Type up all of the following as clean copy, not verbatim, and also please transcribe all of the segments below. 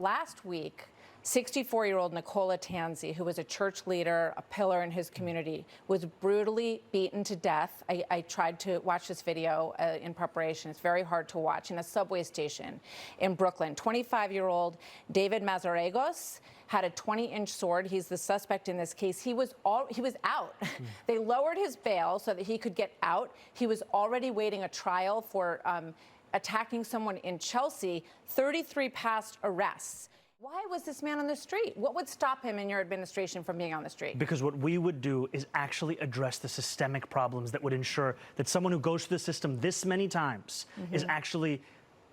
last week, 64-year-old Nicola Tanzi, who was a church leader, a pillar in his community, was brutally beaten to death. I tried to watch this video in preparation. It's very hard to watch, in a subway station in Brooklyn. 25-year-old David Mazarregos had a 20-inch sword. He's the suspect in this case. He was out. They lowered his bail so that he could get out. He was already waiting a trial for attacking someone in Chelsea. 33 past arrests. Why was this man on the street? What would stop him in your administration from being on the street? Because what we would do is actually address the systemic problems that would ensure that someone who goes through the system this many times is actually,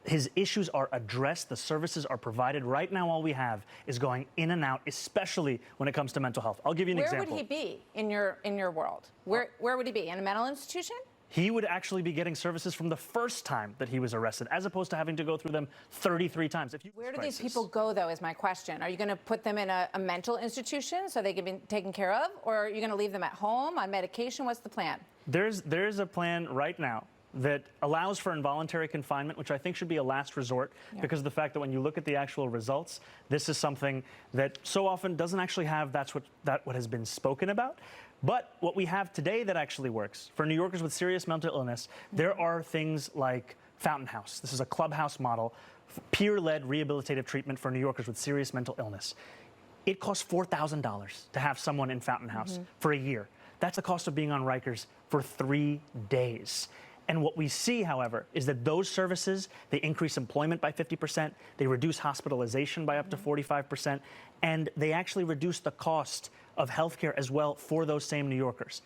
his issues are addressed, the services are provided. Right now, all we have is going in and out, especially when it comes to mental health. I'll give you an example. Where would he be in your world? Where would he be? In a mental institution? He would actually be getting services from the first time that he was arrested, as opposed to having to go through them 33 times. Where do these people go, though, is my question. Are you going to put them in a mental institution so they can be taken care of? Or are you going to leave them at home on medication? What's the plan? There's a plan right now that allows for involuntary confinement, which I think should be a last resort, because of the fact that when you look at the actual results, this is something that so often doesn't actually have what has been spoken about. But what we have today that actually works for New Yorkers with serious mental illness, there are things like Fountain House. This is a clubhouse model, peer-led rehabilitative treatment for New Yorkers with serious mental illness. It costs $4,000 to have someone in Fountain House for a year. That's the cost of being on Rikers for 3 days. And what we see, however, is that those services, they increase employment by 50%, they reduce hospitalization by up to 45%, and they actually reduce the cost of healthcare as well for those same New Yorkers.